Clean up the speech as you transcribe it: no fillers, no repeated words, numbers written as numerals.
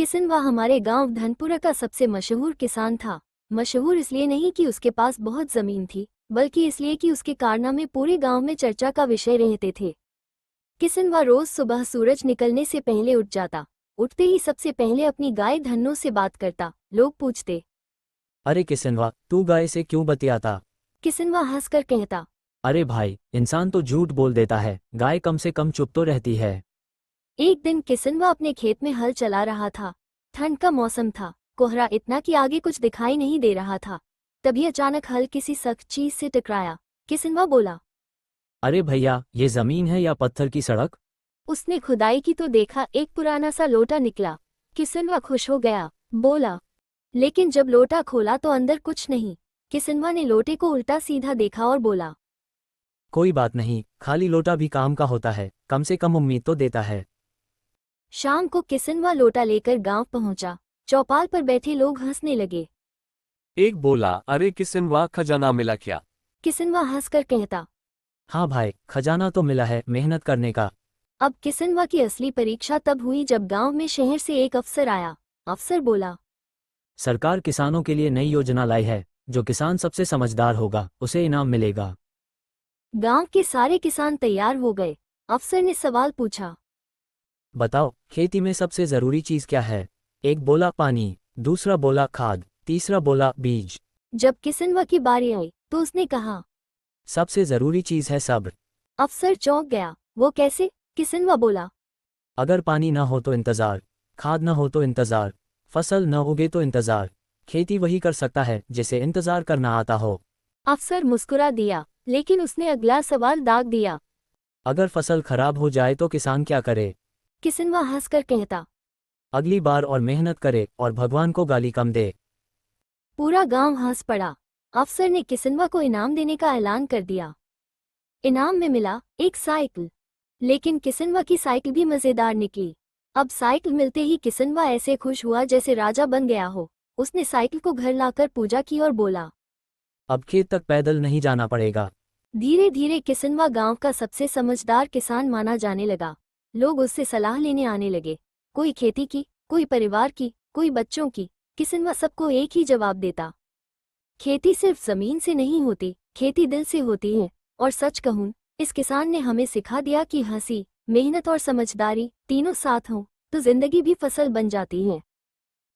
किसनवा हमारे गांव धनपुरा का सबसे मशहूर किसान था। मशहूर इसलिए नहीं कि उसके पास बहुत जमीन थी, बल्कि इसलिए कि उसके कारनामे पूरे गांव में चर्चा का विषय रहते थे। किसनवा रोज सुबह सूरज निकलने से पहले उठ जाता। उठते ही सबसे पहले अपनी गाय धन्नो से बात करता। लोग पूछते, अरे किसनवा, तू गाय से क्यों बतियाता? किसनवा हंसकर कहता, अरे भाई, इंसान तो झूठ बोल देता है, गाय कम से कम चुप तो रहती है। एक दिन किसनवा अपने खेत में हल चला रहा था। ठंड का मौसम था, कोहरा इतना कि आगे कुछ दिखाई नहीं दे रहा था। तभी अचानक हल किसी सख्त चीज से टकराया। किसनवा बोला, अरे भैया, ये जमीन है या पत्थर की सड़क? उसने खुदाई की तो देखा एक पुराना सा लोटा निकला। किसनवा खुश हो गया, बोला, लेकिन जब लोटा खोला तो अंदर कुछ नहीं। किसनवा ने लोटे को उल्टा सीधा देखा और बोला, कोई बात नहीं, खाली लोटा भी काम का होता है, कम से कम उम्मीद तो देता है। शाम को किसनवा लोटा लेकर गांव पहुंचा। चौपाल पर बैठे लोग हंसने लगे। एक बोला, अरे किसनवा, खजाना मिला क्या? किसनवा हंसकर कहता, हाँ भाई, खजाना तो मिला है मेहनत करने का। अब किसनवा की असली परीक्षा तब हुई जब गांव में शहर से एक अफसर आया। अफसर बोला, सरकार किसानों के लिए नई योजना लाई है, जो किसान सबसे समझदार होगा उसे इनाम मिलेगा। गांव के सारे किसान तैयार हो गए। अफसर ने सवाल पूछा, बताओ, खेती में सबसे जरूरी चीज क्या है? एक बोला पानी, दूसरा बोला खाद, तीसरा बोला बीज। जब किसनवा की बारी आई तो उसने कहा, सबसे जरूरी चीज है सब्र। अफसर चौंक गया। वो कैसे? किसनवा बोला, अगर पानी न हो तो इंतजार, खाद न हो तो इंतजार, फसल न उगे तो इंतजार। खेती वही कर सकता है जिसे इंतजार करना आता हो। अफसर मुस्कुरा दिया, लेकिन उसने अगला सवाल दाग दिया। अगर फसल खराब हो जाए तो किसान क्या करे? किसनवा हंसकर कहता, अगली बार और मेहनत करे और भगवान को गाली कम दे। पूरा गांव हंस पड़ा। अफसर ने किसनवा को इनाम देने का ऐलान कर दिया। इनाम में मिला एक साइकिल। लेकिन किसनवा की साइकिल भी मजेदार निकली। अब साइकिल मिलते ही किसनवा ऐसे खुश हुआ जैसे राजा बन गया हो। उसने साइकिल को घर लाकर पूजा की और बोला, अब खेत तक पैदल नहीं जाना पड़ेगा। धीरे धीरे किसनवा गांव का सबसे समझदार किसान माना जाने लगा। लोग उससे सलाह लेने आने लगे। कोई खेती की, कोई परिवार की, कोई बच्चों की। किसनवा सबको एक ही जवाब देता, खेती सिर्फ जमीन से नहीं होती, खेती दिल से होती है। और सच कहूं, इस किसान ने हमें सिखा दिया कि हंसी, मेहनत और समझदारी तीनों साथ हों तो जिंदगी भी फसल बन जाती है।